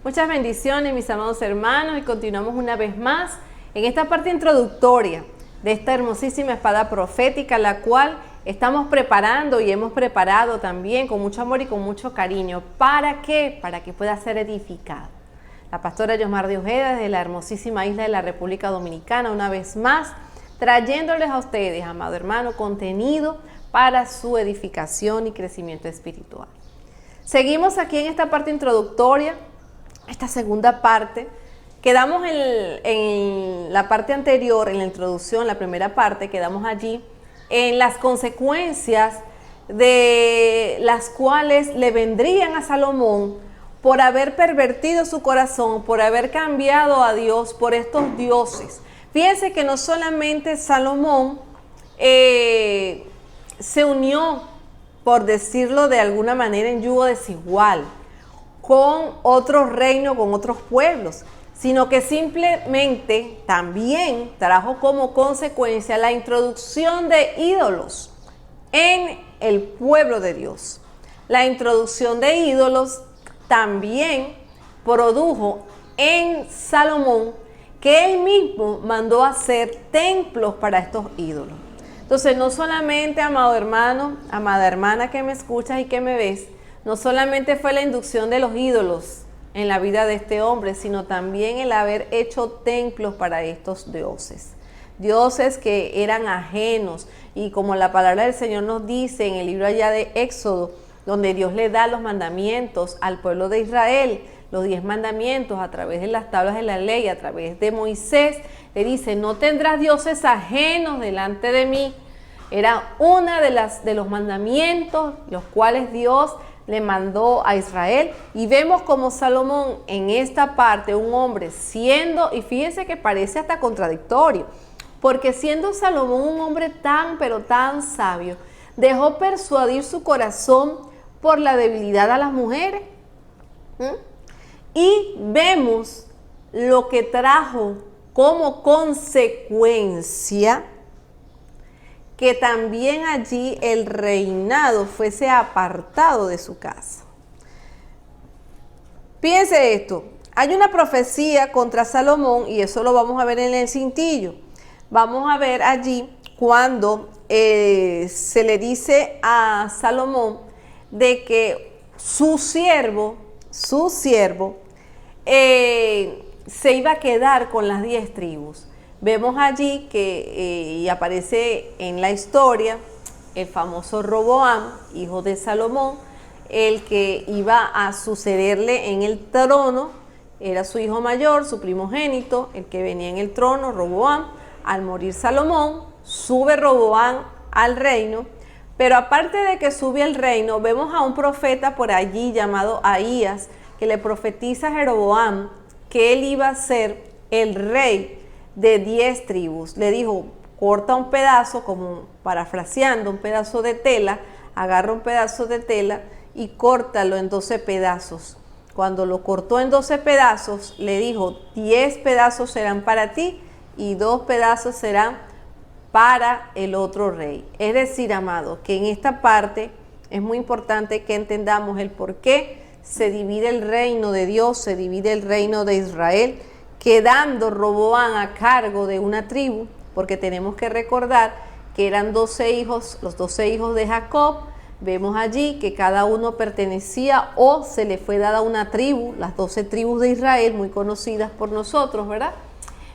Muchas bendiciones, mis amados hermanos, y continuamos una vez más en esta parte introductoria de esta hermosísima espada profética, la cual estamos preparando y hemos preparado también con mucho amor y con mucho cariño. ¿Para qué? Para que pueda ser edificado. La pastora Yosmar de Ojeda, desde la hermosísima isla de la República Dominicana, una vez más, trayéndoles a ustedes, amado hermano, contenido para su edificación y crecimiento espiritual. Seguimos aquí en esta parte introductoria, esta segunda parte. Quedamos en la parte anterior, en la introducción, la primera parte, quedamos allí en las consecuencias de las cuales le vendrían a Salomón por haber pervertido su corazón, por haber cambiado a Dios por estos dioses. Fíjense que no solamente Salomón se unió, por decirlo de alguna manera, en yugo desigual con otros reinos, con otros pueblos, sino que simplemente también trajo como consecuencia la introducción de ídolos en el pueblo de Dios. La introducción de ídolos también produjo en Salomón que él mismo mandó hacer templos para estos ídolos. Entonces, no solamente, amado hermano, amada hermana que me escuchas y que me ves, no solamente fue la inducción de los ídolos en la vida de este hombre, sino también el haber hecho templos para estos dioses. Dioses que eran ajenos, y como la palabra del Señor nos dice en el libro allá de Éxodo, donde Dios le da los mandamientos al pueblo de Israel, los 10 mandamientos a través de las tablas de la ley, a través de Moisés, le dice: no tendrás dioses ajenos delante de mí. Era una de los mandamientos los cuales Dios le mandó a Israel, y vemos como Salomón en esta parte, un hombre siendo, y fíjense que parece hasta contradictorio, porque siendo Salomón un hombre tan pero tan sabio, dejó persuadir su corazón por la debilidad a las mujeres. Y vemos lo que trajo como consecuencia que también allí el reinado fuese apartado de su casa. Piense esto, hay una profecía contra Salomón, y eso lo vamos a ver en el cintillo. Vamos a ver allí cuando se le dice a Salomón de que su siervo se iba a quedar con las 10 tribus. Vemos allí que, y aparece en la historia, el famoso Roboam, hijo de Salomón, el que iba a sucederle en el trono, era su hijo mayor, su primogénito, el que venía en el trono, Roboam. Al morir Salomón, sube Roboam al reino, pero aparte de que sube al reino, vemos a un profeta por allí llamado Ahías, que le profetiza a Jeroboam que él iba a ser el rey de 10 tribus. Le dijo: corta un pedazo, como parafraseando, un pedazo de tela, agarra un pedazo de tela y córtalo en 12 pedazos. Cuando lo cortó en 12 pedazos, le dijo: 10 pedazos serán para ti y 2 pedazos serán para el otro rey. Es decir, amado, que en esta parte es muy importante que entendamos el por qué se divide el reino de Dios, se divide el reino de Israel, quedando Roboam a cargo de una tribu, porque tenemos que recordar que eran 12 hijos, los 12 hijos de Jacob. Vemos allí que cada uno pertenecía o se le fue dada una tribu, las 12 tribus de Israel, muy conocidas por nosotros, ¿verdad?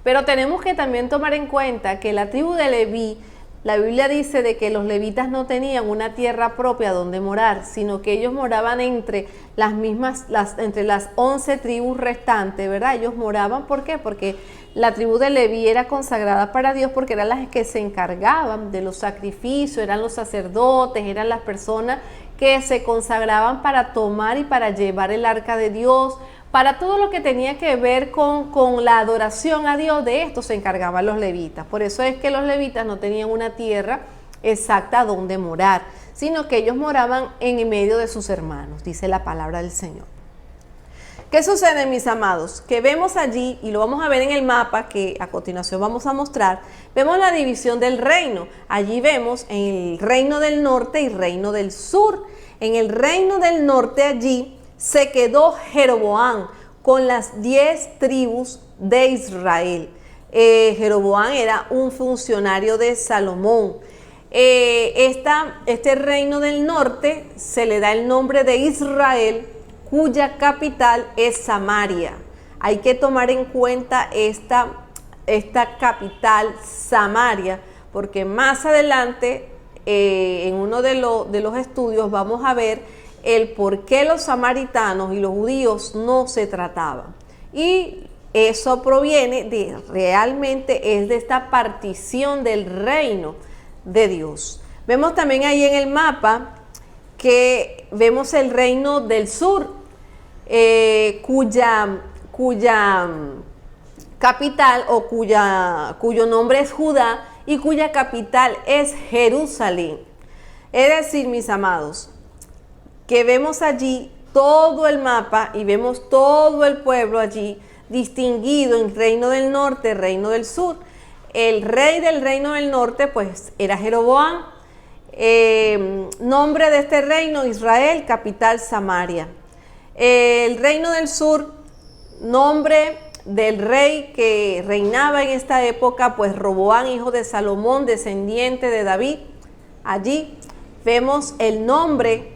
Pero tenemos que también tomar en cuenta que la tribu de Leví, la Biblia dice de que los levitas no tenían una tierra propia donde morar, sino que ellos moraban entre entre las 11 tribus restantes, ¿verdad? Ellos moraban, ¿por qué? Porque la tribu de Leví era consagrada para Dios, porque eran las que se encargaban de los sacrificios, eran los sacerdotes, eran las personas que se consagraban para tomar y para llevar el arca de Dios, para todo lo que tenía que ver con la adoración a Dios. De esto se encargaban los levitas. Por eso es que los levitas no tenían una tierra exacta donde morar, sino que ellos moraban en medio de sus hermanos, dice la palabra del Señor. ¿Qué sucede, mis amados? Que vemos allí, y lo vamos a ver en el mapa que a continuación vamos a mostrar, vemos la división del reino. Allí vemos el reino del norte y reino del sur. En el reino del norte allí se quedó Jeroboam con las 10 tribus de Israel. Jeroboam era un funcionario de Salomón. Este reino del norte se le da el nombre de Israel, cuya capital es Samaria. Hay que tomar en cuenta esta capital, Samaria, porque más adelante en uno de los estudios vamos a ver el por qué los samaritanos y los judíos no se trataban. Y eso proviene realmente es de esta partición del reino de Dios. Vemos también ahí en el mapa que vemos el reino del sur, cuya capital o cuyo nombre es Judá y cuya capital es Jerusalén. Es decir, mis amados, que vemos allí todo el mapa y vemos todo el pueblo allí distinguido en reino del norte, reino del sur. El rey del reino del norte pues era Jeroboam, nombre de este reino Israel, capital Samaria. El reino del sur, nombre del rey que reinaba en esta época, pues Roboam, hijo de Salomón, descendiente de David. Allí vemos el nombre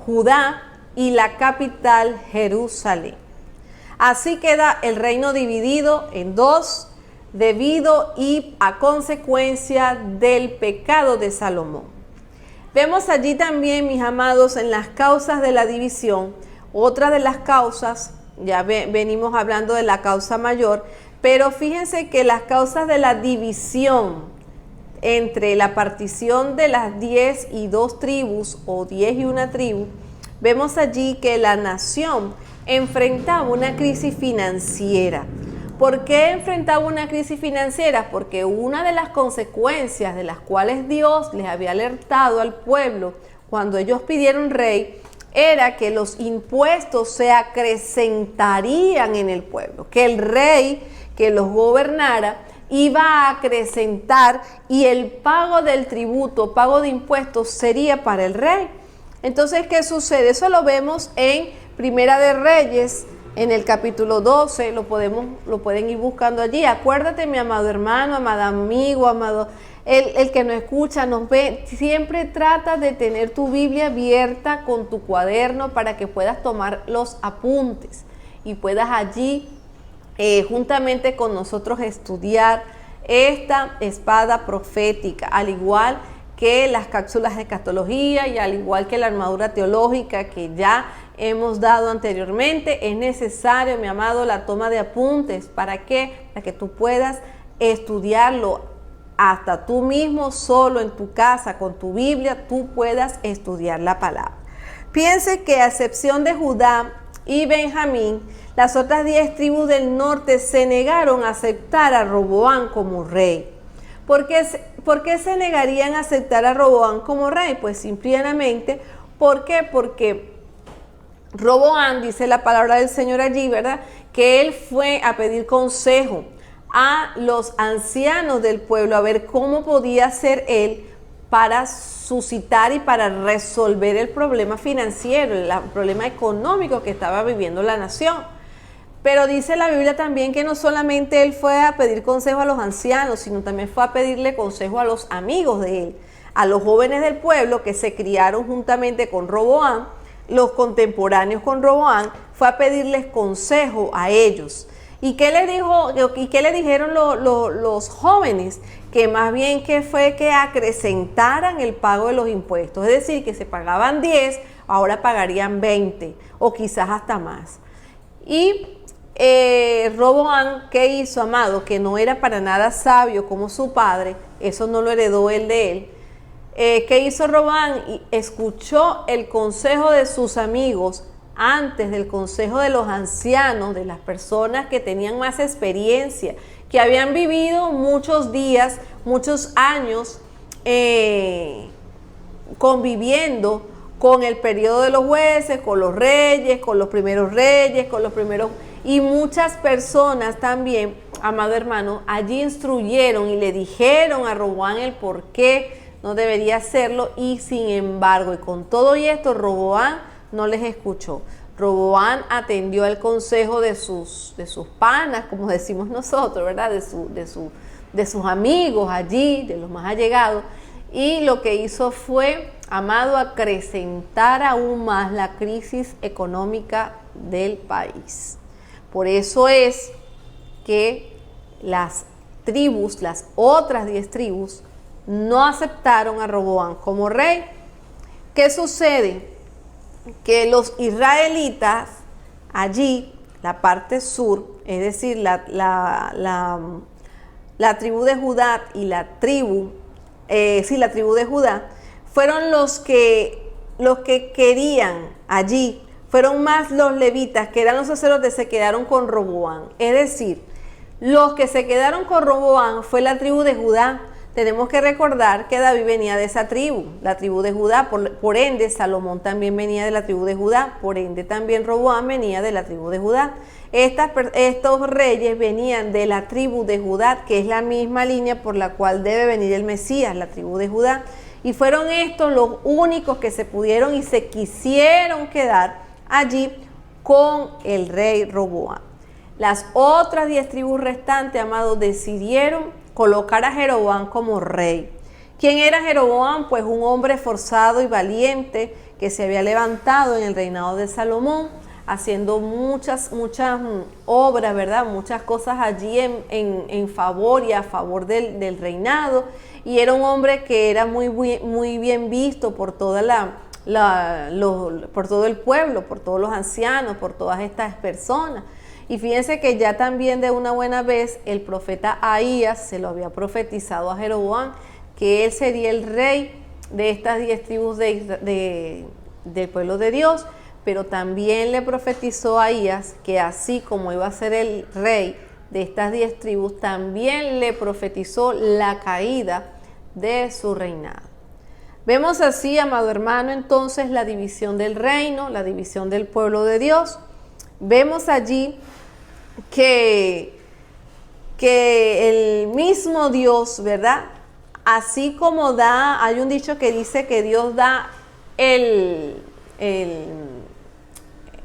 Judá y la capital Jerusalén. Así queda el reino dividido en dos debido y a consecuencia del pecado de Salomón. Vemos allí también, mis amados, en las causas de la división, otra de las causas, ya venimos hablando de la causa mayor, pero fíjense que las causas de la división entre la partición de las 10 y 2 tribus o 10 y una tribu, vemos allí que la nación enfrentaba una crisis financiera. ¿Por qué enfrentaba una crisis financiera? Porque una de las consecuencias de las cuales Dios les había alertado al pueblo cuando ellos pidieron rey era que los impuestos se acrecentarían en el pueblo, que el rey que los gobernara iba a acrecentar y el pago del tributo, pago de impuestos sería para el rey. Entonces, ¿qué sucede? Eso lo vemos en Primera de Reyes, en el capítulo 12, lo pueden ir buscando allí. Acuérdate, mi amado hermano, amado amigo, amado, el que nos escucha, nos ve, siempre trata de tener tu Biblia abierta con tu cuaderno para que puedas tomar los apuntes y puedas allí, juntamente con nosotros, estudiar esta espada profética, al igual que las cápsulas de escatología y al igual que la armadura teológica que ya hemos dado anteriormente. Es necesario, mi amado, la toma de apuntes. ¿Para qué? Para que tú puedas estudiarlo hasta tú mismo, solo en tu casa, con tu Biblia, tú puedas estudiar la palabra. Piense que a excepción de Judá y Benjamín, las otras 10 tribus del norte se negaron a aceptar a Roboam como rey. ¿Por qué se negarían a aceptar a Roboam como rey? Pues simplemente, ¿por qué? Porque Roboam, dice la palabra del Señor allí, ¿verdad?, que él fue a pedir consejo a los ancianos del pueblo, a ver cómo podía hacer él para suscitar y para resolver el problema financiero, el problema económico que estaba viviendo la nación. Pero dice la Biblia también que no solamente él fue a pedir consejo a los ancianos, sino también fue a pedirle consejo a los amigos de él, a los jóvenes del pueblo que se criaron juntamente con Roboam, los contemporáneos con Roboam, fue a pedirles consejo a ellos. ¿Y qué le dijeron los jóvenes? Que más bien que fue que acrecentaran el pago de los impuestos, es decir, que se pagaban 10, ahora pagarían 20 o quizás hasta más. Y Roboam, ¿qué hizo, amado? Que no era para nada sabio como su padre, eso no lo heredó él de él. ¿Qué hizo Roboam? Escuchó el consejo de sus amigos antes del consejo de los ancianos, de las personas que tenían más experiencia, que habían vivido muchos días, muchos años conviviendo con el periodo de los jueces, con los reyes, con los primeros reyes, y muchas personas también, amado hermano, allí instruyeron y le dijeron a Roboam el por qué no debería hacerlo, y sin embargo, y con todo y esto, Roboam no les escuchó. Roboam atendió el consejo de sus panas, como decimos nosotros, ¿verdad? De sus amigos allí, de los más allegados, y lo que hizo fue, amado, acrecentar aún más la crisis económica del país. Por eso es que las tribus, las otras 10 tribus, no aceptaron a Roboam como rey. ¿Qué sucede? Que los israelitas allí, la parte sur, es decir, la tribu de Judá y la tribu de Judá, fueron los que querían allí, fueron más los levitas, que eran los sacerdotes, se quedaron con Roboam. Es decir, los que se quedaron con Roboam fue la tribu de Judá. Tenemos que recordar que David venía de esa tribu, la tribu de Judá, por ende Salomón también venía de la tribu de Judá, por ende también Roboam venía de la tribu de Judá. Estos reyes venían de la tribu de Judá, que es la misma línea por la cual debe venir el Mesías, la tribu de Judá. Y fueron estos los únicos que se pudieron y se quisieron quedar allí con el rey Roboam. Las otras 10 tribus restantes, amados, decidieron colocar a Jeroboam como rey. ¿Quién era Jeroboam? Pues un hombre esforzado y valiente que se había levantado en el reinado de Salomón, haciendo muchas obras, ¿verdad? Muchas cosas allí en favor y a favor del reinado. Y era un hombre que era muy bien visto por toda por todo el pueblo, por todos los ancianos, por todas estas personas. Y fíjense que ya también de una buena vez el profeta Ahías se lo había profetizado a Jeroboam, que él sería el rey de estas 10 tribus del pueblo de Dios, pero también le profetizó a Ahías que así como iba a ser el rey de estas 10 tribus, también le profetizó la caída de su reinado. Vemos así, amado hermano, entonces la división del reino, la división del pueblo de Dios. Vemos allí que el mismo Dios, ¿verdad? Así como hay un dicho que dice que Dios da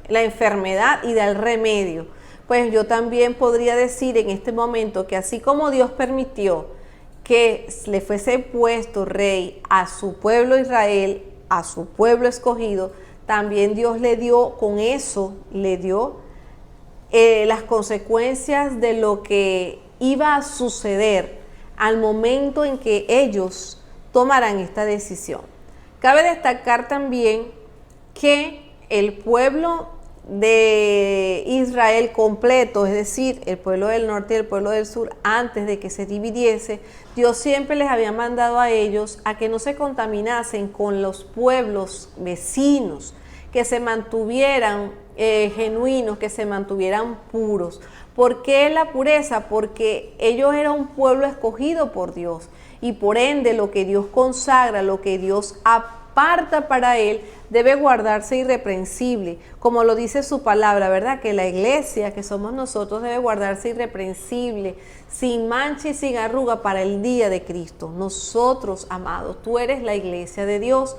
la enfermedad y da el remedio. Pues yo también podría decir en este momento que así como Dios permitió que le fuese puesto rey a su pueblo Israel, a su pueblo escogido, también Dios le dio las consecuencias de lo que iba a suceder al momento en que ellos tomaran esta decisión. Cabe destacar también que el pueblo de Israel completo, es decir, el pueblo del norte y el pueblo del sur, antes de que se dividiese, Dios siempre les había mandado a ellos a que no se contaminasen con los pueblos vecinos, que se mantuvieran genuinos, que se mantuvieran puros. ¿Por qué la pureza? Porque ellos eran un pueblo escogido por Dios y por ende lo que Dios consagra, lo que Dios aparta para Él, debe guardarse irreprensible, como lo dice su palabra, ¿verdad? Que la iglesia, que somos nosotros, debe guardarse irreprensible, sin mancha y sin arruga para el día de Cristo. Nosotros, amados, tú eres la iglesia de Dios,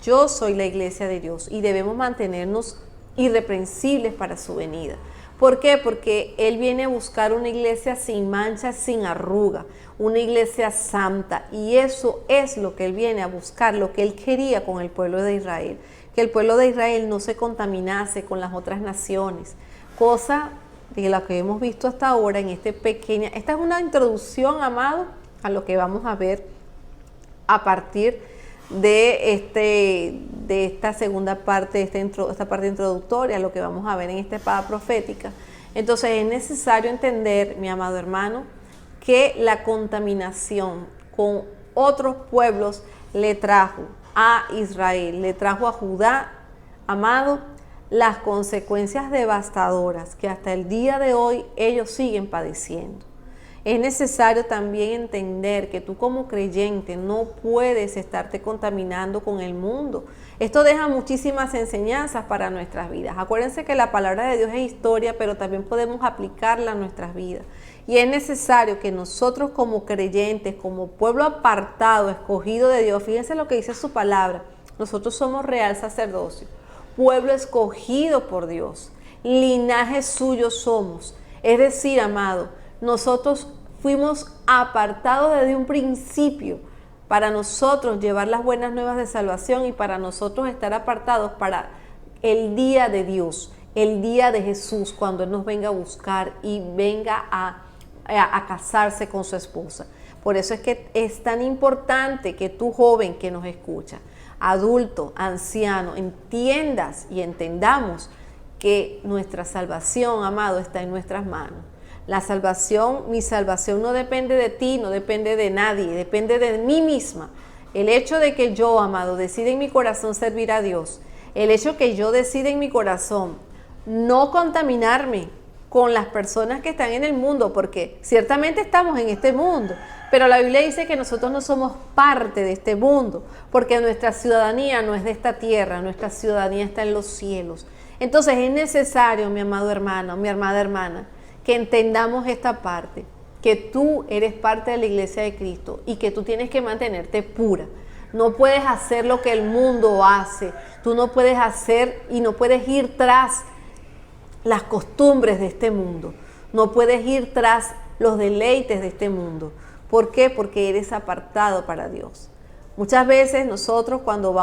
yo soy la iglesia de Dios y debemos mantenernos irreprensibles para su venida. ¿Por qué? Porque Él viene a buscar una iglesia sin mancha, sin arruga, una iglesia santa, y eso es lo que Él viene a buscar, lo que Él quería con el pueblo de Israel, que el pueblo de Israel no se contaminase con las otras naciones, cosa de la que hemos visto hasta ahora en esta es una introducción, amado, a lo que vamos a ver a partir de esta segunda parte, esta parte introductoria, lo que vamos a ver en esta espada profética. Entonces es necesario entender, mi amado hermano, que la contaminación con otros pueblos le trajo a Israel, le trajo a Judá, amado, las consecuencias devastadoras que hasta el día de hoy ellos siguen padeciendo. Es necesario también entender que tú como creyente no puedes estarte contaminando con el mundo. Esto deja muchísimas enseñanzas para nuestras vidas. Acuérdense que la palabra de Dios es historia, pero también podemos aplicarla a nuestras vidas. Y es necesario que nosotros como creyentes, como pueblo apartado, escogido de Dios, fíjense lo que dice su palabra, nosotros somos real sacerdocio, pueblo escogido por Dios, linaje suyo somos. Es decir, amado, nosotros fuimos apartados desde un principio para nosotros llevar las buenas nuevas de salvación y para nosotros estar apartados para el día de Dios, el día de Jesús, cuando Él nos venga a buscar y venga a casarse con su esposa. Por eso es que es tan importante que tú, joven que nos escucha, adulto, anciano, entiendas y entendamos que nuestra salvación, amado, está en nuestras manos. La salvación, mi salvación no depende de ti, no depende de nadie, depende de mí misma. El hecho de que yo, amado, decida en mi corazón servir a Dios, el hecho que yo decida en mi corazón no contaminarme con las personas que están en el mundo, porque ciertamente estamos en este mundo, pero la Biblia dice que nosotros no somos parte de este mundo, porque nuestra ciudadanía no es de esta tierra, nuestra ciudadanía está en los cielos. Entonces es necesario, mi amado hermano, mi amada hermana, que entendamos esta parte, que tú eres parte de la iglesia de Cristo y que tú tienes que mantenerte pura. No puedes hacer lo que el mundo hace, tú no puedes hacer y no puedes ir tras las costumbres de este mundo, no puedes ir tras los deleites de este mundo. ¿Por qué? Porque eres apartado para Dios. Muchas veces nosotros cuando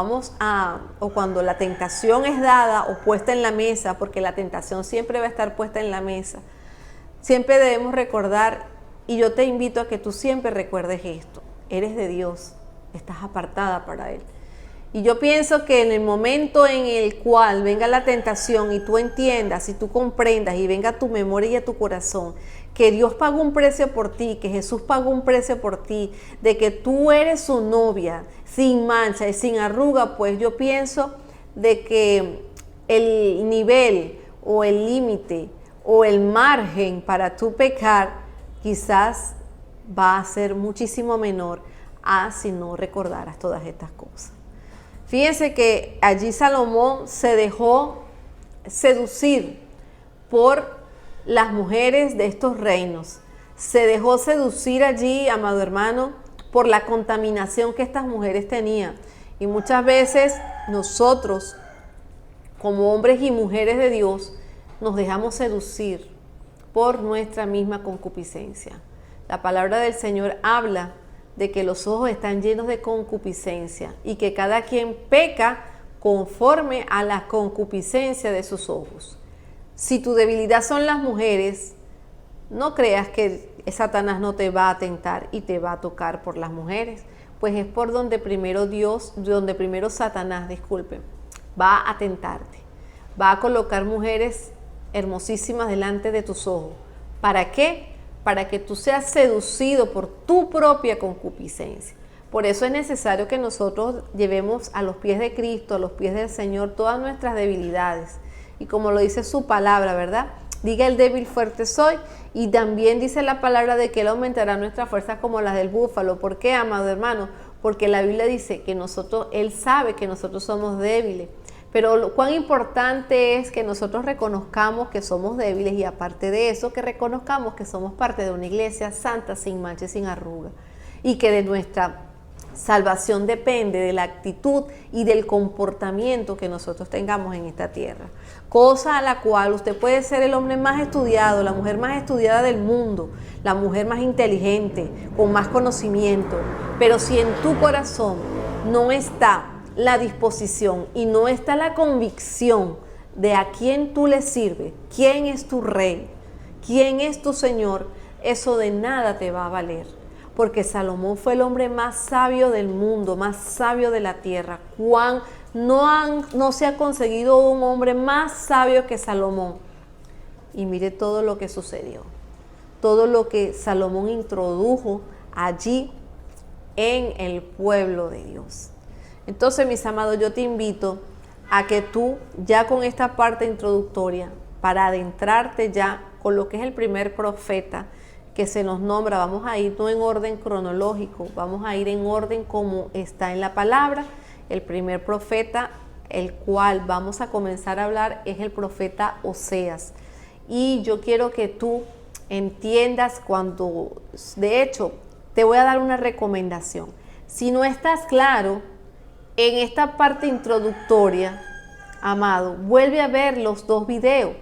cuando la tentación es dada o puesta en la mesa, porque la tentación siempre va a estar puesta en la mesa, siempre debemos recordar, y yo te invito a que tú siempre recuerdes esto: eres de Dios, estás apartada para Él. Y yo pienso que en el momento en el cual venga la tentación y tú entiendas y tú comprendas y venga a tu memoria y a tu corazón que Dios pagó un precio por ti, que Jesús pagó un precio por ti, de que tú eres su novia sin mancha y sin arruga, pues yo pienso de que el nivel o el límite o el margen para tu pecar quizás va a ser muchísimo menor a si no recordaras todas estas cosas. Fíjense que allí Salomón se dejó seducir por las mujeres de estos reinos. Se dejó seducir allí, amado hermano, por la contaminación que estas mujeres tenían. Y muchas veces nosotros, como hombres y mujeres de Dios, nos dejamos seducir por nuestra misma concupiscencia. La palabra del Señor habla de que los ojos están llenos de concupiscencia y que cada quien peca conforme a la concupiscencia de sus ojos. Si tu debilidad son las mujeres, no creas que Satanás no te va a tentar y te va a tocar por las mujeres, pues es por donde primero Satanás, va a tentarte, va a colocar mujeres hermosísimas delante de tus ojos. ¿Para qué? Para que tú seas seducido por tu propia concupiscencia. Por eso es necesario que nosotros llevemos a los pies de Cristo, a los pies del Señor, todas nuestras debilidades. Y como lo dice su palabra, ¿verdad? Diga el débil, fuerte soy. Y también dice la palabra de que Él aumentará nuestras fuerzas como las del búfalo. ¿Por qué, amado hermano? Porque la Biblia dice que Él sabe que nosotros somos débiles. Pero cuán importante es que nosotros reconozcamos que somos débiles y aparte de eso, que reconozcamos que somos parte de una iglesia santa, sin mancha y sin arruga. Y que de nuestra salvación depende de la actitud y del comportamiento que nosotros tengamos en esta tierra. Cosa a la cual usted puede ser el hombre más estudiado, la mujer más estudiada del mundo, la mujer más inteligente, con más conocimiento. Pero si en tu corazón no está la disposición y no está la convicción de a quién tú le sirves, quién es tu rey, quién es tu Señor, eso de nada te va a valer. Porque Salomón fue el hombre más sabio del mundo, más sabio de la tierra. No se ha conseguido un hombre más sabio que Salomón. Y mire todo lo que sucedió, todo lo que Salomón introdujo allí en el pueblo de Dios. Entonces, mis amados, yo te invito a que tú, ya con esta parte introductoria, para adentrarte ya con lo que es el primer profeta que se nos nombra, vamos a ir no en orden cronológico, vamos a ir en orden como está en la palabra. El primer profeta, el cual vamos a comenzar a hablar, es el profeta Oseas. Y yo quiero que tú entiendas de hecho, te voy a dar una recomendación. Si no estás claro en esta parte introductoria, amado, vuelve a ver los 2 videos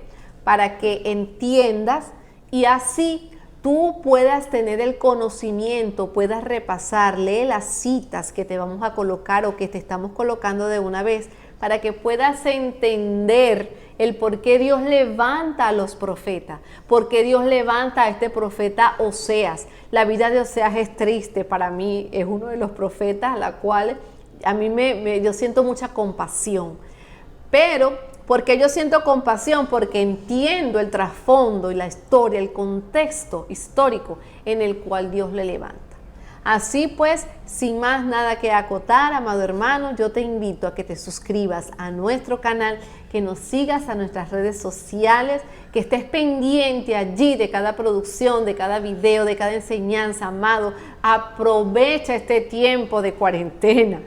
para que entiendas y así tú puedas tener el conocimiento, puedas repasar, lee las citas que te vamos a colocar o que te estamos colocando de una vez para que puedas entender el por qué Dios levanta a los profetas, por qué Dios levanta a este profeta Oseas. La vida de Oseas es triste, para mí es uno de los profetas a la cual a mí yo siento mucha compasión. Pero, ¿por qué yo siento compasión? Porque entiendo el trasfondo y la historia, el contexto histórico en el cual Dios le levanta. Así pues, sin más nada que acotar, amado hermano, yo te invito a que te suscribas a nuestro canal, que nos sigas a nuestras redes sociales, que estés pendiente allí de cada producción, de cada video, de cada enseñanza, amado. Aprovecha este tiempo de cuarentena.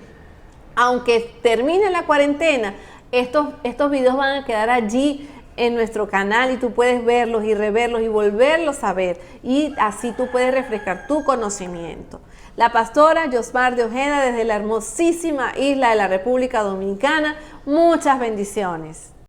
Aunque termine la cuarentena, estos videos van a quedar allí en nuestro canal y tú puedes verlos y reverlos y volverlos a ver y así tú puedes refrescar tu conocimiento. La pastora Yosmar de Ojeda desde la hermosísima isla de la República Dominicana. Muchas bendiciones.